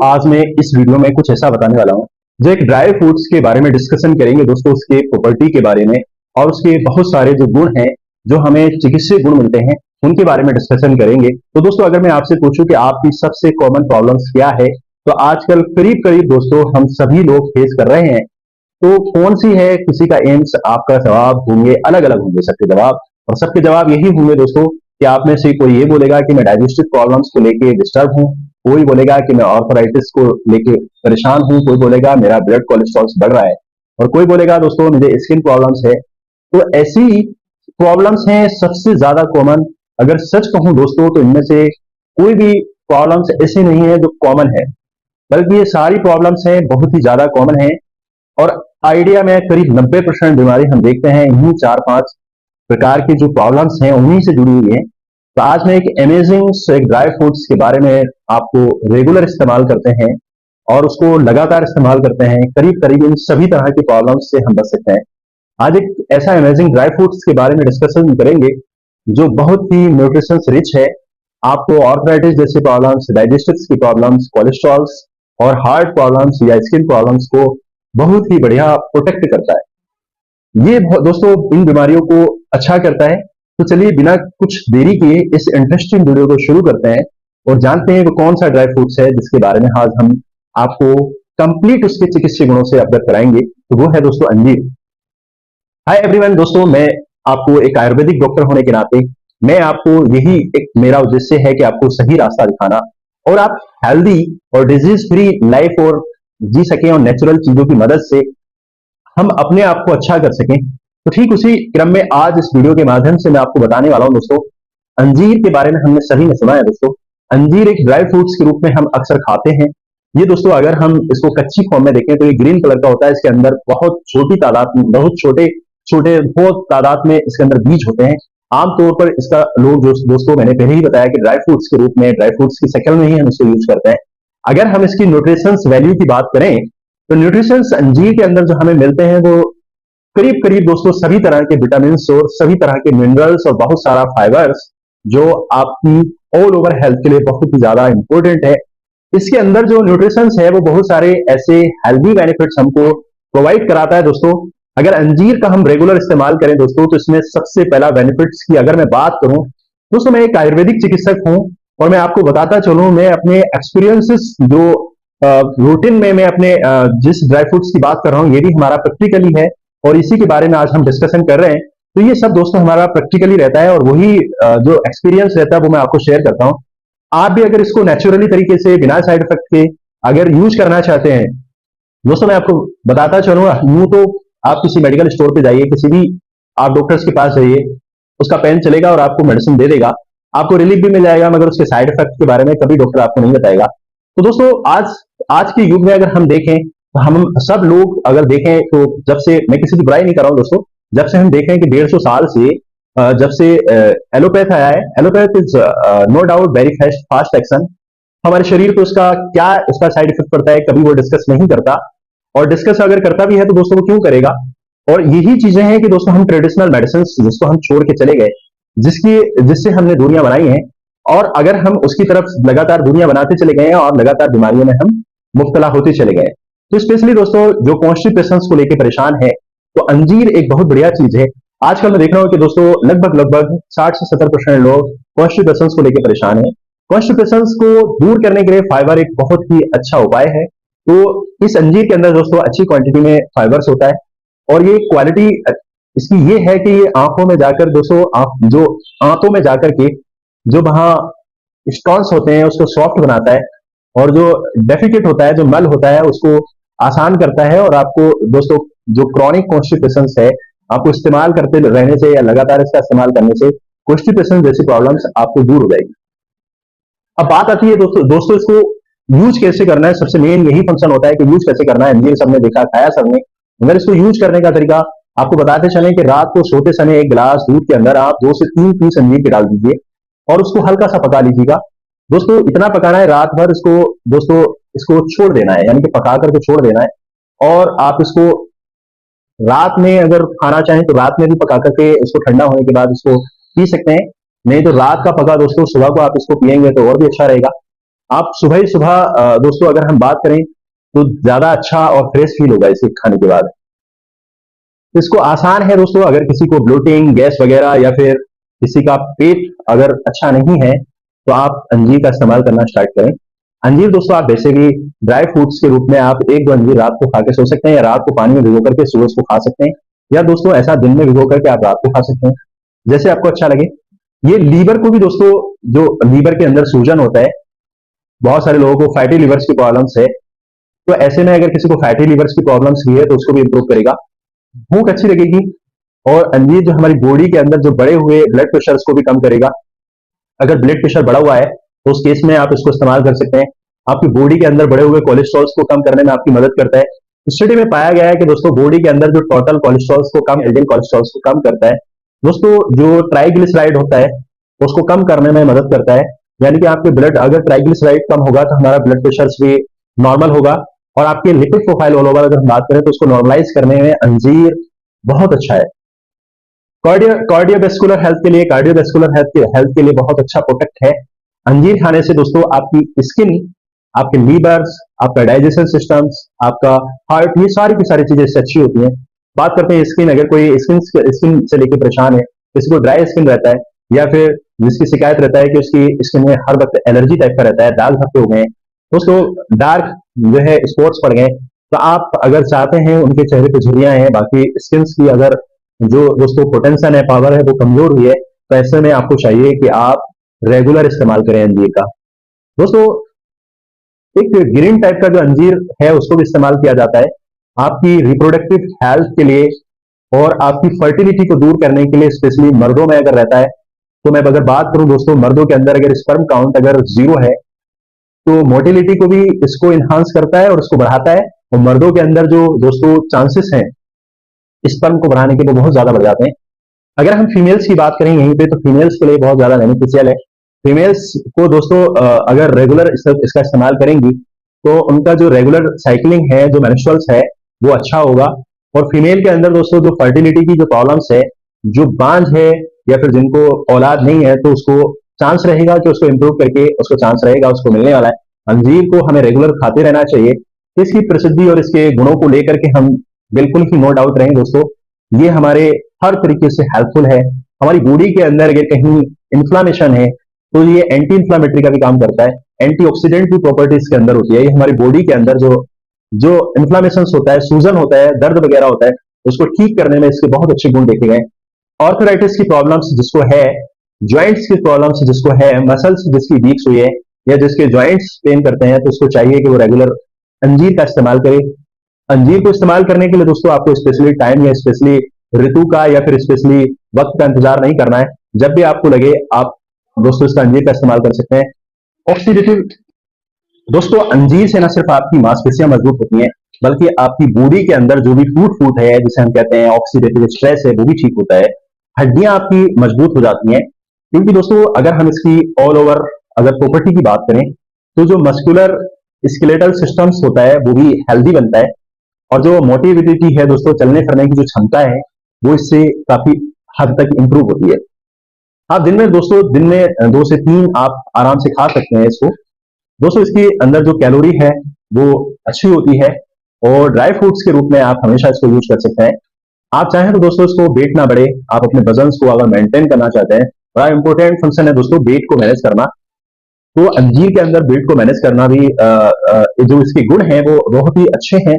आज मैं इस वीडियो में कुछ ऐसा बताने वाला हूँ जो एक ड्राई फ्रूट्स के बारे में डिस्कशन करेंगे दोस्तों, उसके प्रॉपर्टी के बारे में और उसके बहुत सारे जो गुण हैं, जो हमें चिकित्सीय गुण मिलते हैं, उनके बारे में डिस्कशन करेंगे। तो दोस्तों, अगर मैं आपसे पूछूं कि आपकी सबसे कॉमन प्रॉब्लम्स क्या है, तो आजकल करीब करीब दोस्तों हम सभी लोग फेस कर रहे हैं। तो कौन सी है, किसी का एम्स, आपका जवाब होंगे अलग अलग होंगे सबके जवाब, और सबके जवाब यही होंगे दोस्तों कि आप में से कोई ये बोलेगा कि मैं डाइजेस्टिव प्रॉब्लम्स को लेके डिस्टर्ब हूँ, कोई बोलेगा कि मैं ऑर्थराइटिस को लेके परेशान हूँ, कोई बोलेगा मेरा ब्लड कोलेस्ट्रॉल बढ़ रहा है, और कोई बोलेगा दोस्तों मुझे स्किन प्रॉब्लम्स है। तो ऐसी प्रॉब्लम्स हैं सबसे ज्यादा कॉमन। अगर सच कहूं दोस्तों तो इनमें से कोई भी प्रॉब्लम्स ऐसी नहीं है जो कॉमन है, बल्कि ये सारी प्रॉब्लम्स हैं बहुत ही ज्यादा कॉमन है। और आइडिया में करीब 90% बीमारी हम देखते हैं इन्हीं 4-5 प्रकार की जो प्रॉब्लम्स हैं उन्हीं से जुड़ी हुई है। तो आज मैं एक अमेजिंग एक ड्राई फ्रूट्स के बारे में आपको रेगुलर इस्तेमाल करते हैं और उसको लगातार इस्तेमाल करते हैं, करीब करीब इन सभी तरह की प्रॉब्लम्स से हम बच सकते हैं। आज एक ऐसा अमेजिंग ड्राई फ्रूट्स के बारे में डिस्कशन करेंगे जो बहुत ही न्यूट्रिशंस रिच है। आपको ऑर्थराइटिस जैसी प्रॉब्लम्स, डाइजेस्टिव की प्रॉब्लम्स, कोलेस्ट्रॉल्स और हार्ट प्रॉब्लम्स या स्किन प्रॉब्लम्स को बहुत ही बढ़िया प्रोटेक्ट करता है। ये दोस्तों इन बीमारियों को अच्छा करता है। तो चलिए बिना कुछ देरी किए इस इंटरेस्टिंग वीडियो को शुरू करते हैं और जानते हैं कि कौन सा ड्राई फ्रूट्स है जिसके बारे में आज हम आपको कंप्लीट उसके चिकित्सीय गुणों से अवगत कराएंगे। तो वो है दोस्तों अंजीर। हाय एवरीवन दोस्तों, मैं आपको एक आयुर्वेदिक डॉक्टर होने के नाते मैं आपको यही एक मेरा उद्देश्य है कि आपको सही रास्ता दिखाना और आप हेल्दी और डिजीज फ्री लाइफ और जी सकें और नेचुरल चीजों की मदद से हम अपने आप को अच्छा कर सकें। तो ठीक उसी क्रम में आज इस वीडियो के माध्यम से मैं आपको बताने वाला हूं दोस्तों, अंजीर के बारे में हमने सभी ने सुना है दोस्तों। अंजीर एक ड्राई फ्रूट्स के रूप में हम अक्सर खाते हैं। ये दोस्तों अगर हम इसको कच्ची फॉर्म में देखें तो ये ग्रीन कलर का होता है। इसके अंदर बहुत छोटी तादाद में, बहुत छोटे छोटे बहुत तादाद में इसके अंदर बीज होते हैं। आमतौर पर इसका लोग जो दोस्तों मैंने पहले ही बताया कि ड्राई फ्रूट्स के रूप में, ड्राई फ्रूट्स की शक्ल में ही हम इसको यूज करते हैं। अगर हम इसकी न्यूट्रिशंस वैल्यू की बात करें तो न्यूट्रिशंस अंजीर के अंदर जो हमें मिलते हैं वो करीब करीब दोस्तों सभी तरह के विटामिन और सभी तरह के मिनरल्स और बहुत सारा फाइबर्स जो आपकी ऑल ओवर हेल्थ के लिए बहुत ही ज्यादा इंपॉर्टेंट है। इसके अंदर जो न्यूट्रिशंस है वो बहुत सारे ऐसे हेल्दी बेनिफिट्स हमको प्रोवाइड कराता है दोस्तों। अगर अंजीर का हम रेगुलर इस्तेमाल करें दोस्तों तो इसमें सबसे पहला बेनिफिट्स की अगर मैं बात करूं दोस्तों, मैं एक आयुर्वेदिक चिकित्सक हूं और मैं आपको बताता चलूं, मैं अपने एक्सपीरियंसेस जो रूटीन में मैं अपने जिस ड्राई फ्रूट्स की बात कर रहा हूं ये भी हमारा प्रैक्टिकली है और इसी के बारे में आज हम डिस्कशन कर रहे हैं। तो ये सब दोस्तों हमारा प्रैक्टिकली रहता है और वही जो एक्सपीरियंस रहता है वो मैं आपको शेयर करता हूं। आप भी अगर इसको नेचुरली तरीके से बिना साइड इफेक्ट के अगर यूज करना चाहते हैं दोस्तों, मैं आपको बताता चलूंगा, यूं तो आप किसी मेडिकल स्टोर पे जाइए, किसी भी आप डॉक्टर्स के पास जाइए, उसका पेन चलेगा और आपको मेडिसिन दे देगा, आपको रिलीफ भी मिल जाएगा, मगर उसके साइड इफेक्ट के बारे में कभी डॉक्टर आपको नहीं बताएगा। तो दोस्तों आज आज के युग में अगर हम देखें तो हम सब लोग अगर देखें तो जब से, मैं किसी की बुराई नहीं कर रहा हूं दोस्तों, जब से हम देखें कि 150 साल से जब से एलोपैथ आया है, allopath is no doubt very fast action. हमारे शरीर को इसका क्या इसका साइड इफेक्ट पड़ता है कभी वो डिस्कस नहीं करता, और डिस्कस अगर करता भी है तो दोस्तों वो क्यों करेगा। और यही चीजें हैं कि दोस्तों हम ट्रेडिशनल मेडिसिन जिसको हम छोड़ के चले गए, जिससे हमने दूरियां बनाई हैं, और अगर हम उसकी तरफ लगातार दूरियां बनाते चले गए हैं और लगातार बीमारियों में हम मुब्तला होते चले गए। तो स्पेशली दोस्तों जो कॉन्स्टिपेशन को लेकर परेशान है तो अंजीर एक बहुत बढ़िया चीज है। आजकल मैं देख रहा हूं कि दोस्तों लगभग 60 से 70% लोग कॉन्स्टिपेशन को लेकर परेशान है। कॉन्स्टिपेशन को दूर करने के लिए फाइबर एक बहुत ही अच्छा उपाय है। तो इस अंजीर के अंदर दोस्तों अच्छी क्वांटिटी में फाइबर्स होता है और ये क्वालिटी इसकी ये है कि ये आंखों में जाकर दोस्तों जो आंतों में जाकर के जो वहां स्टॉन्स होते हैं उसको सॉफ्ट बनाता है और जो डेफिकेट होता है, जो मल होता है, उसको आसान करता है। और आपको दोस्तों जो क्रॉनिक कॉन्स्टिपेशन है, आपको इस्तेमाल करते रहने से या लगातार इसका इस्तेमाल करने से कॉन्स्टिपेशन जैसी प्रॉब्लम्स आपको दूर हो जाएगी। अब बात आती है दोस्तों इसको यूज कैसे करना है। सबसे मेन यही फंक्शन होता है कि यूज कैसे करना है। अंजीर सबने देखा, खाया सबने, मगर इसको यूज करने का तरीका आपको बताते चलें कि रात को सोते समय एक गिलास दूध के अंदर आप 2 से 3 पीस अंजीर के डाल दीजिए और उसको हल्का सा पका लीजिएगा दोस्तों। इतना पकाना है रात भर, इसको दोस्तों इसको छोड़ देना है, यानी कि पका करके छोड़ देना है। और आप इसको रात में अगर खाना चाहें तो रात में भी पका करके इसको ठंडा होने के बाद इसको पी सकते हैं। नहीं तो रात का पका दोस्तों सुबह को आप इसको पिएंगे तो और भी अच्छा रहेगा। आप सुबह ही सुबह दोस्तों अगर हम बात करें तो ज्यादा अच्छा और फ्रेश फील होगा इसे खाने के बाद। इसको आसान है दोस्तों, अगर किसी को ब्लोटिंग गैस वगैरह या फिर किसी का पेट अगर अच्छा नहीं है तो आप अंजीर का इस्तेमाल करना स्टार्ट करें। अंजीर दोस्तों आप बेसिकली ड्राई फ्रूट्स के रूप में आप एक दो अंजीर रात को खा के सो सकते हैं, या रात को पानी में भिगो करके सुबह उसको खा सकते हैं, या दोस्तों ऐसा दिन में भिगो करके आप रात को खा सकते हैं, जैसे आपको अच्छा लगे। ये लीवर को भी दोस्तों, जो लीवर के अंदर सूजन होता है, बहुत सारे लोगों को फैटी लिवर्स की प्रॉब्लम्स है, तो ऐसे में अगर किसी को फैटी लिवर्स की प्रॉब्लम्स भी है तो उसको भी इंप्रूव करेगा, भूख अच्छी लगेगी। और अंजीर जो हमारी बॉडी के अंदर जो बढ़े हुए ब्लड प्रेशर को भी कम करेगा। अगर ब्लड प्रेशर बढ़ा हुआ है तो उस केस में आप इसको इस्तेमाल कर सकते हैं। आपकी बॉडी के अंदर बढ़े हुए कोलेस्ट्रॉल्स को कम करने में आपकी मदद करता है। स्टडी में पाया गया है कि दोस्तों बॉडी के अंदर जो टोटल कोलेस्ट्रॉल्स को कम, एलडीएल कोलेस्ट्रॉल्स को कम करता है। दोस्तों जो ट्राइग्लिसराइड होता है उसको कम करने में मदद करता है। यानी कि आपके ब्लड, अगर ट्राइग्लिसराइड कम होगा तो हमारा ब्लड प्रेशर भी नॉर्मल होगा। और आपके लिपिड प्रोफाइल ऑल ओवर अगर हम बात करें तो उसको नॉर्मलाइज करने में अंजीर बहुत अच्छा है। कार्डियोवेस्कुलर हेल्थ के लिए, हेल्थ के लिए बहुत अच्छा प्रोटेक्ट है। अंजीर खाने से दोस्तों आपकी स्किन, आपके लीवर्स, आपका डाइजेशन सिस्टम्स, आपका हार्ट, ये सारी की सारी चीजें इससे अच्छी होती हैं। बात करते हैं स्किन, अगर कोई स्किन से लेकर परेशान है, किसी को ड्राई स्किन रहता है, या फिर जिसकी शिकायत रहता है कि उसकी स्किन में हर वक्त एलर्जी टाइप का रहता है, दाग धब्बे हो गए, दोस्तों डार्क जो है स्पॉट्स पड़ गए, तो आप अगर चाहते हैं उनके चेहरे पे झुर्रियां हैं, बाकी स्किन की अगर जो दोस्तों पोटेंशियल है, पावर है, वो कमजोर हुई है, तो ऐसे में आपको चाहिए कि आप रेगुलर इस्तेमाल करें अंजीर का। दोस्तों एक ग्रीन टाइप का जो अंजीर है उसको भी इस्तेमाल किया जाता है आपकी रिप्रोडक्टिव हेल्थ के लिए और आपकी फर्टिलिटी को दूर करने के लिए, स्पेशली मर्दों में अगर रहता है। तो मैं अगर बात करूं दोस्तों, मर्दों के अंदर अगर स्पर्म काउंट अगर 0 है तो मोटिलिटी को भी इसको इन्हांस करता है और इसको बढ़ाता है। और मर्दों के अंदर जो दोस्तों चांसेस हैं स्पर्म को बढ़ाने के, वो बहुत ज्यादा बढ़ जाते हैं। अगर हम फीमेल्स की बात करें यहीं पे, तो फीमेल्स के लिए बहुत ज्यादा बेनिफिशियल है। फीमेल्स को दोस्तों अगर रेगुलर इसका इस्तेमाल करेंगी तो उनका जो रेगुलर साइकिलिंग है, जो मेंस्ट्रुअल्स है, वो अच्छा होगा। और फीमेल के अंदर दोस्तों जो फर्टिलिटी की जो प्रॉब्लम्स है, जो बांझ है या फिर जिनको औलाद नहीं है, तो उसको चांस रहेगा कि उसको इंप्रूव करके उसको चांस रहेगा, उसको मिलने वाला है। अंजीर को हमें रेगुलर खाते रहना चाहिए। इसकी प्रसिद्धि और इसके गुणों को लेकर के हम बिल्कुल ही नो डाउट रहें दोस्तों, ये हमारे हर तरीके से हेल्पफुल है। हमारी बॉडी के अंदर अगर कहीं इन्फ्लामेशन है तो ये एंटी इन्फ्लामेटरी का भी काम करता है, एंटीऑक्सीडेंट की प्रॉपर्टी इसके अंदर होती है। ये हमारी बॉडी के अंदर जो जो इन्फ्लामेशन होता है, सूजन होता है, दर्द वगैरह होता है, उसको ठीक करने में इसके बहुत अच्छे गुण देखे गए। ऑर्थराइटिस की प्रॉब्लम्स जिसको है, ज्वाइंट्स की प्रॉब्लम्स जिसको है, मसल्स जिसकी वीक्स हुई है, या जिसके ज्वाइंट्स पेन करते हैं, तो उसको चाहिए कि वो रेगुलर अंजीर का इस्तेमाल करे। अंजीर को इस्तेमाल करने के लिए दोस्तों आपको स्पेशली टाइम या स्पेशली ऋतु का या फिर स्पेशली वक्त का इंतजार नहीं करना है। जब भी आपको लगे आप दोस्तों इसका अंजीर का इस्तेमाल कर सकते हैं। ऑक्सीडेटिव, दोस्तों अंजीर से ना सिर्फ आपकी मांसपेशियां मजबूत होती हैं, बल्कि आपकी बॉडी के अंदर जो भी टूट फूट है, जिसे हम कहते हैं ऑक्सीडेटिव स्ट्रेस है, वो भी ठीक होता है। हड्डियां आपकी मजबूत हो जाती हैं। क्योंकि दोस्तों अगर हम इसकी ऑल ओवर अगर प्रॉपर्टी की बात करें तो जो मस्कुलर स्केलेटल सिस्टम्स होता है वो भी हेल्दी बनता है। और जो मोटिविटी है दोस्तों, चलने फिरने की जो क्षमता है, वो इससे काफी हद तक इंप्रूव होती है। आप दिन में दोस्तों, दिन में 2 से 3 आप आराम से खा सकते हैं इसको। दोस्तों इसके अंदर जो कैलोरी है वो अच्छी होती है, और ड्राई फ्रूट्स के रूप में आप हमेशा इसको यूज कर सकते हैं। आप चाहें तो दोस्तों इसको वेट ना बढ़े, आप अपने वजन को अगर मेंटेन करना चाहते हैं, बड़ा इंपॉर्टेंट फंक्शन है दोस्तों वेट को मैनेज करना। तो अंजीर के अंदर वेट को मैनेज करना भी जो इसके गुण हैं वो बहुत ही अच्छे हैं।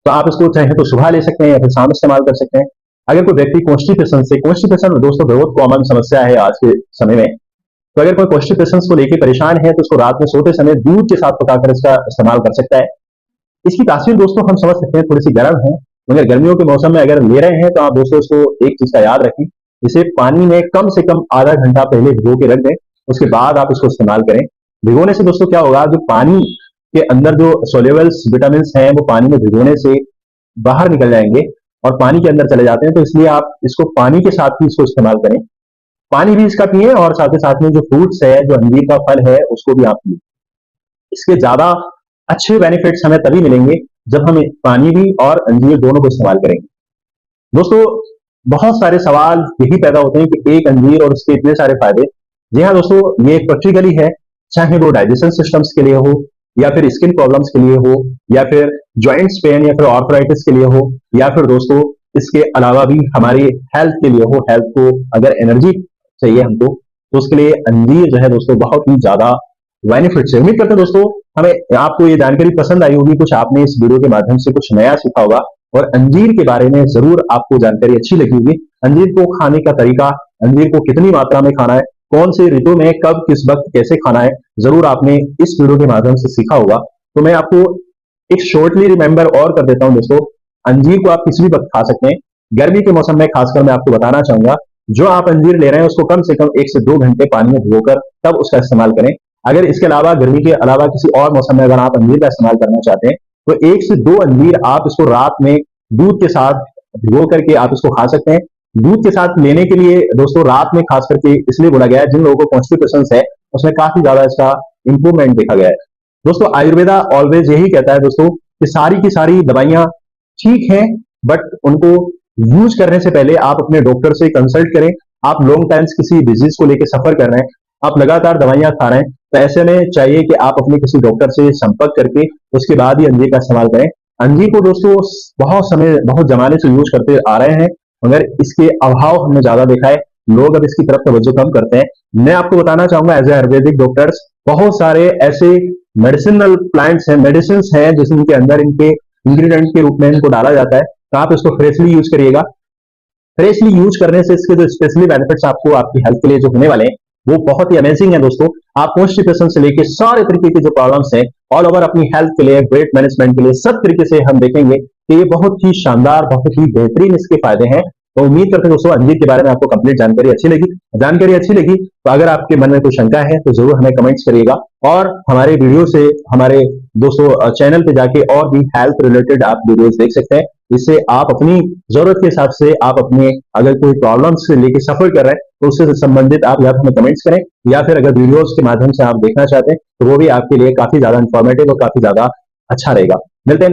तो आप इसको चाहे तो सुबह ले सकते हैं या फिर शाम इस्तेमाल कर सकते हैं। अगर कोई व्यक्ति कॉन्स्टिपेशन दोस्तों बहुत कॉमन समस्या है आज के समय में, तो अगर कोई कॉन्स्टिपेशन को लेकर परेशान है तो उसको रात में सोते समय दूध के साथ पकाकर इसका इस्तेमाल कर सकता है। इसकी तासीर दोस्तों हम समझ सकते हैं, थोड़ी सी गर्म है, मगर गर्मियों के मौसम में अगर ले रहे हैं तो आप दोस्तों इसको एक चीज का याद रखें, इसे पानी में कम से कम आधा घंटा पहले भिगो के रख दें, उसके बाद आप इसको इस्तेमाल करें। भिगोने से दोस्तों क्या होगा, जो पानी के अंदर जो सोल्यूबल्स विटामिन हैं वो पानी में भिगोने से बाहर निकल जाएंगे और पानी के अंदर चले जाते हैं। तो इसलिए आप इसको पानी के साथ ही इसको इस्तेमाल करें, पानी भी इसका पिए और साथ ही साथ में जो फ्रूट्स है, जो अंजीर का फल है, उसको भी आप पिए। इसके ज्यादा अच्छे बेनिफिट्स हमें तभी मिलेंगे जब हम पानी भी और अंजीर दोनों को इस्तेमाल करेंगे। दोस्तों बहुत सारे सवाल यही पैदा होते हैं कि एक अंजीर और उसके इतने सारे फायदे। जी हाँ दोस्तों, ये प्रैक्टिकली है। चाहे वो डाइजेशन सिस्टम्स के लिए हो, या फिर स्किन प्रॉब्लम्स के लिए हो, या फिर जॉइंट्स पेन या फिर आर्थराइटिस के लिए हो, या फिर दोस्तों इसके अलावा भी हमारी हेल्थ के लिए हो, हेल्थ को अगर एनर्जी चाहिए हमको, तो उसके लिए अंजीर जो है दोस्तों बहुत ही ज्यादा बेनिफिट है। उम्मीद करते हैं दोस्तों हमें आपको ये जानकारी पसंद आई होगी, कुछ आपने इस वीडियो के माध्यम से कुछ नया सीखा होगा, और अंजीर के बारे में जरूर आपको जानकारी अच्छी लगी होगी। अंजीर को खाने का तरीका, अंजीर को कितनी मात्रा में खाना है, कौन से ऋतु में कब किस वक्त कैसे खाना है, जरूर आपने इस वीडियो के माध्यम से सीखा होगा। तो मैं आपको एक शॉर्टली रिमेंबर और कर देता हूं दोस्तों, अंजीर को आप किसी भी वक्त खा सकते हैं। गर्मी के मौसम में खासकर मैं आपको बताना चाहूंगा, जो आप अंजीर ले रहे हैं उसको कम से कम 1 से 2 घंटे पानी में भिगोकर तब उसका इस्तेमाल करें। अगर इसके अलावा गर्मी के अलावा किसी और मौसम में अगर आप अंजीर का इस्तेमाल करना चाहते हैं, तो 1 से 2 अंजीर आप इसको रात में दूध के साथ भिगो करके आप इसको खा सकते हैं। दूध के साथ लेने के लिए दोस्तों रात में खास करके इसलिए बोला गया है, जिन लोगों को कॉन्स्टिपेशन है उसमें काफी ज्यादा इसका इंप्रूवमेंट देखा गया है। दोस्तों आयुर्वेदा ऑलवेज यही कहता है दोस्तों कि सारी की सारी दवाइयां ठीक हैं, बट उनको यूज करने से पहले आप अपने डॉक्टर से कंसल्ट करें। आप लॉन्ग टाइम्स किसी डिजीज को लेकर सफर कर रहे हैं, आप लगातार दवाइयां खा रहे हैं, तो ऐसे में चाहिए कि आप अपने किसी डॉक्टर से संपर्क करके उसके बाद ही अंजीर का इस्तेमाल करें। अंजीर को दोस्तों बहुत समय बहुत जमाने से यूज करते आ रहे हैं, मगर इसके अभाव हमने ज्यादा देखा है, लोग अब इसकी तरफ तवज्जो कम करते हैं। मैं आपको बताना चाहूंगा एज ए आयुर्वेदिक डॉक्टर्स, बहुत सारे ऐसे मेडिसिनल प्लांट्स हैं, मेडिसिन हैं जिसके अंदर इनके इंग्रेडिएंट के रूप में इनको डाला जाता है, तो आप इसको फ्रेशली यूज करिएगा। फ्रेशली यूज करने से इसके जो स्पेशली बेनिफिट्स आपको आपकी हेल्थ के लिए जो होने वाले हैं वो बहुत ही अमेजिंग है दोस्तों। आप कॉन्स्टिपेशन से लेके सारे तरीके के जो प्रॉब्लम्स हैं ऑल ओवर अपनी हेल्थ के लिए, वेट मैनेजमेंट के लिए, सब तरीके से हम देखेंगे कि ये बहुत ही शानदार, बहुत ही बेहतरीन इसके फायदे हैं। तो उम्मीद करते हैं दोस्तों अंजीर के बारे में आपको कंप्लीट जानकारी अच्छी लगी। जानकारी अच्छी लगी तो अगर आपके मन में कोई शंका है तो जरूर हमें कमेंट्स करिएगा, और हमारे वीडियो से हमारे दोस्तों चैनल पे जाके और भी हेल्थ रिलेटेड आप वीडियोस देख सकते हैं। इससे आप अपनी जरूरत के हिसाब से आप अपने अगर कोई प्रॉब्लम से लेके सफर कर रहे हैं तो उससे संबंधित आप या तो हमें कमेंट्स करें, या फिर अगर वीडियोस के माध्यम से आप देखना चाहते हैं तो वो भी आपके लिए काफी ज्यादा इंफॉर्मेटिव और काफी ज्यादा अच्छा रहेगा। मिलते हैं